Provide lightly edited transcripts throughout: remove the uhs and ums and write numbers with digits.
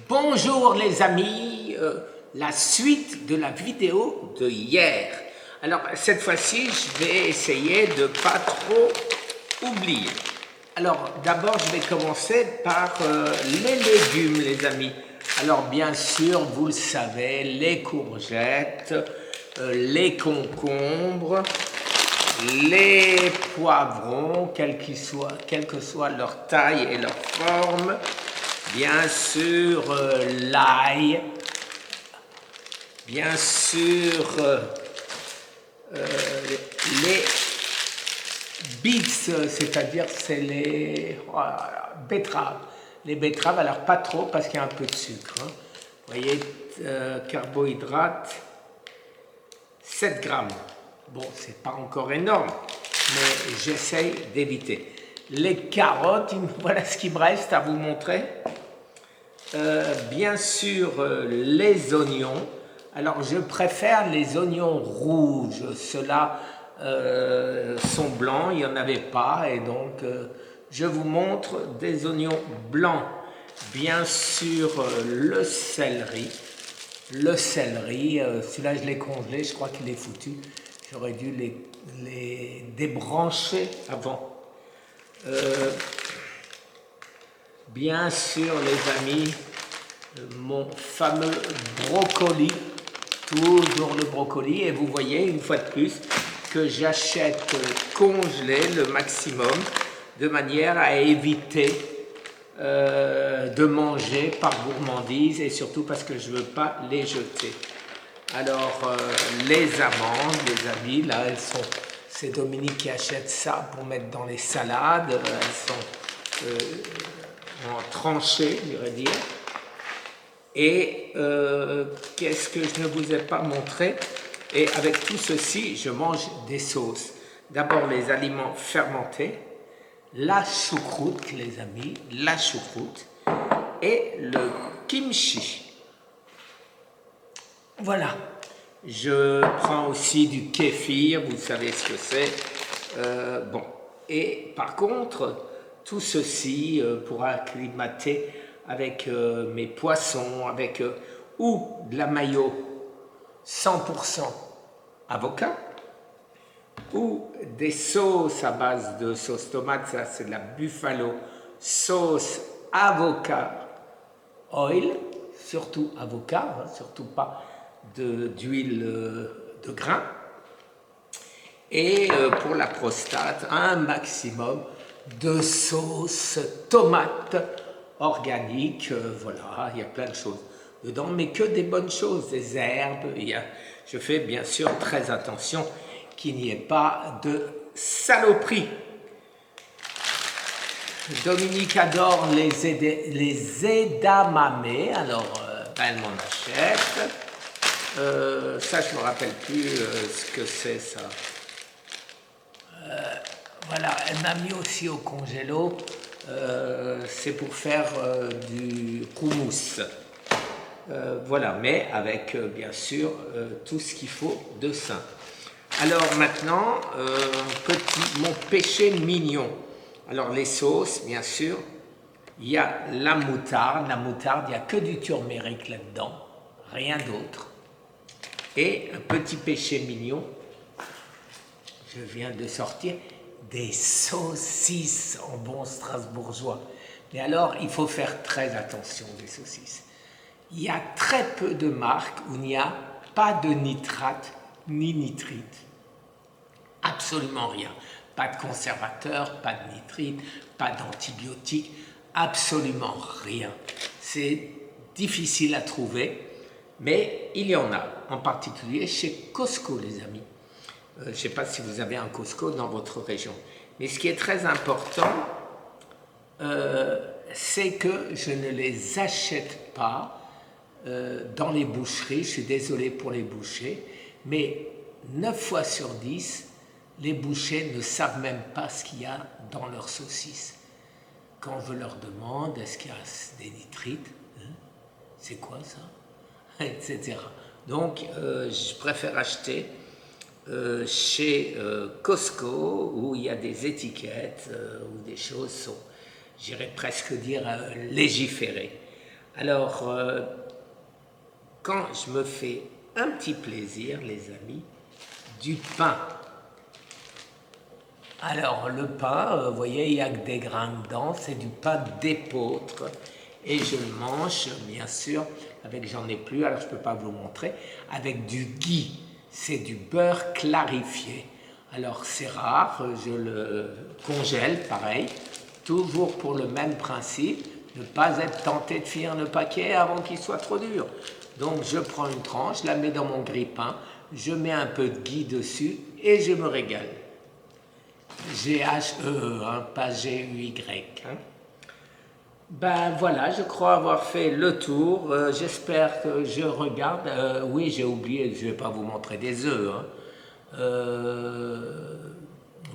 Bonjour les amis, la suite de la vidéo de hier. Alors cette fois-ci, je vais essayer de pas trop oublier. Alors d'abord, je vais commencer par les légumes les amis. Alors bien sûr, vous le savez, les courgettes, les concombres, les poivrons, quelle que soit leur taille et leur forme. Bien sûr, l'ail, bien sûr, les bits, c'est-à-dire c'est les betteraves. Les betteraves, alors pas trop parce qu'il y a un peu de sucre. Hein. Vous voyez, carbohydrates, 7 grammes. Bon, c'est pas encore énorme, mais j'essaye d'éviter. Les carottes, voilà ce qui me reste à vous montrer. Bien sûr, les oignons. Alors, je préfère les oignons rouges. Ceux-là sont blancs, il n'y en avait pas. Et donc, je vous montre des oignons blancs. Bien sûr, le céleri. Le céleri, celui-là, je l'ai congelé. Je crois qu'il est foutu. J'aurais dû les débrancher avant. Bien sûr, les amis, mon fameux brocoli, toujours le brocoli, et vous voyez une fois de plus que j'achète congelé le maximum de manière à éviter de manger par gourmandise et surtout parce que je ne veux pas les jeter. Alors, les amandes, les amis, là, c'est Dominique qui achète ça pour mettre dans les salades, elles sont en tranchées, je dirais dire. Et qu'est-ce que je ne vous ai pas montré? Et avec tout ceci, je mange des sauces. D'abord les aliments fermentés, la choucroute, les amis, la choucroute, et le kimchi. Voilà. Je prends aussi du kéfir, vous savez ce que c'est. Bon. Et par contre, tout ceci pour acclimater avec mes poissons, avec ou de la mayo 100% avocat, ou des sauces à base de sauce tomate, ça c'est de la buffalo sauce avocat oil, surtout avocat, hein, surtout pas d'huile de grain. Et pour la prostate, un maximum de sauce tomate organique. Voilà, il y a plein de choses dedans, mais que des bonnes choses, des herbes. Je fais bien sûr très attention qu'il n'y ait pas de saloperie. Dominique adore les edamame, alors elle m'en achète. Ça, je ne me rappelle plus ce que c'est ça. Voilà, elle m'a mis aussi au congélo. C'est pour faire du houmous. Voilà, mais avec bien sûr tout ce qu'il faut de sain. Alors maintenant, mon péché mignon. Alors les sauces, bien sûr, il y a la moutarde. La moutarde, il n'y a que du turmeric là-dedans, rien d'autre. Et un petit péché mignon, je viens de sortir des saucisses en bon strasbourgeois. Mais alors, il faut faire très attention des saucisses. Il y a très peu de marques où il n'y a pas de nitrate ni nitrite. Absolument rien. Pas de conservateur, pas de nitrite, pas d'antibiotiques, absolument rien. C'est difficile à trouver, mais il y en a, en particulier chez Costco, les amis. Je ne sais pas si vous avez un Costco dans votre région. Mais ce qui est très important, c'est que je ne les achète pas dans les boucheries. Je suis désolé pour les bouchers, mais 9 fois sur 10, les bouchers ne savent même pas ce qu'il y a dans leurs saucisses. Quand je leur demande, est-ce qu'il y a des nitrites, hein, c'est quoi ça, etc. Donc, je préfère acheter chez Costco où il y a des étiquettes où des choses sont, j'irais presque dire, légiférées. Alors, quand je me fais un petit plaisir, les amis, du pain. Alors, le pain, vous voyez, il n'y a que des grains dedans, c'est du pain d'épeautre. Et je le mange, bien sûr, avec, j'en ai plus, alors je ne peux pas vous le montrer, avec du ghee. C'est du beurre clarifié. Alors, c'est rare, je le congèle, pareil, toujours pour le même principe, ne pas être tenté de finir le paquet avant qu'il soit trop dur. Donc, je prends une tranche, je la mets dans mon grille-pain, je mets un peu de ghee dessus et je me régale. G-H-E-E, hein, pas G-U-Y. Hein. Ben voilà, je crois avoir fait le tour. J'espère que je regarde. Oui, j'ai oublié, je ne vais pas vous montrer des œufs. Hein.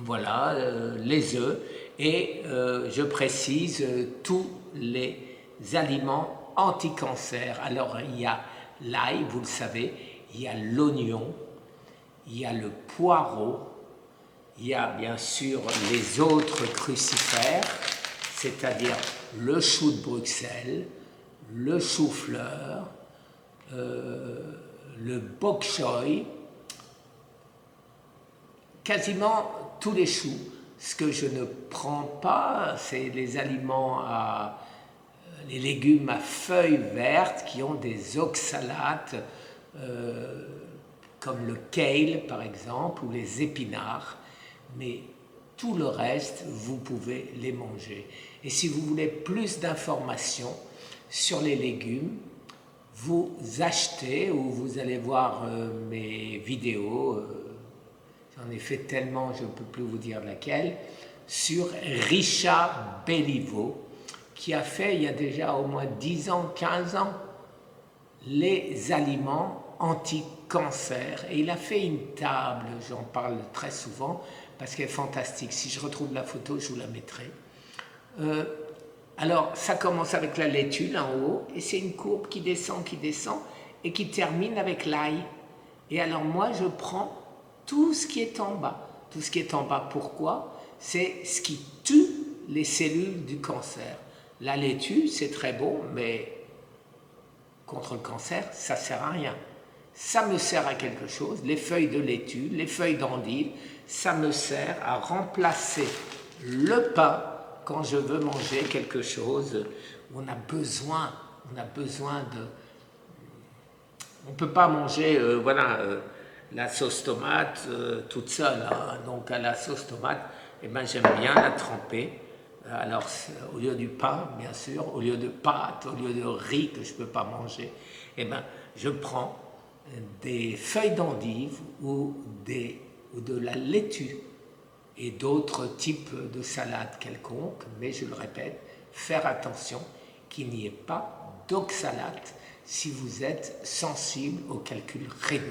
Voilà, les œufs. Et je précise tous les aliments anti-cancer. Alors, il y a l'ail, vous le savez, il y a l'oignon, il y a le poireau, il y a bien sûr les autres crucifères, c'est-à-dire le chou de Bruxelles, le chou-fleur, le bok choy, quasiment tous les choux. Ce que je ne prends pas, c'est les aliments les légumes à feuilles vertes qui ont des oxalates, comme le kale par exemple, ou les épinards. Mais tout le reste, vous pouvez les manger. Et si vous voulez plus d'informations sur les légumes, vous achetez ou vous allez voir mes vidéos, j'en ai fait tellement, je ne peux plus vous dire laquelle, sur Richard Béliveau, qui a fait il y a déjà au moins 10 ans, 15 ans, les aliments anti-cancer. Et il a fait une table, j'en parle très souvent, parce qu'elle est fantastique. Si je retrouve la photo, je vous la mettrai. Alors, ça commence avec la laitue, là en haut, et c'est une courbe qui descend, et qui termine avec l'ail. Et alors, moi, je prends tout ce qui est en bas. Tout ce qui est en bas, pourquoi? C'est ce qui tue les cellules du cancer. La laitue, c'est très bon, mais contre le cancer, ça ne sert à rien. Ça me sert à quelque chose, les feuilles de laitue, les feuilles d'endive, ça me sert à remplacer le pain quand je veux manger quelque chose où on a besoin de... On ne peut pas manger, la sauce tomate toute seule. Hein. Donc à la sauce tomate, eh ben, j'aime bien la tremper. Alors, au lieu du pain, bien sûr, au lieu de pâtes, au lieu de riz que je ne peux pas manger, eh ben, je prends des feuilles d'endive ou de la laitue et d'autres types de salades quelconques, mais je le répète, faire attention qu'il n'y ait pas d'oxalate si vous êtes sensible aux calculs rénaux.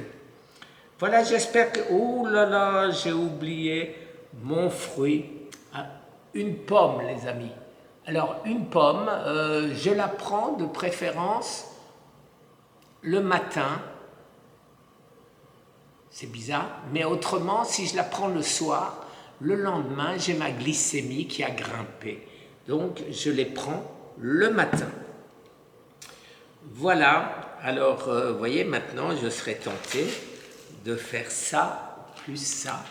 Voilà, j'espère que... Oh là là, j'ai oublié mon fruit. Ah, une pomme, les amis. Alors, une pomme, je la prends de préférence le matin. C'est bizarre, mais autrement, si je la prends le soir, le lendemain, j'ai ma glycémie qui a grimpé. Donc, je les prends le matin. Voilà, alors, vous voyez, maintenant, je serais tenté de faire ça, plus ça,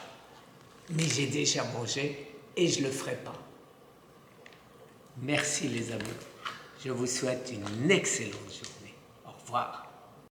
mais j'ai déjà mangé et je ne le ferai pas. Merci les amis, je vous souhaite une excellente journée. Au revoir.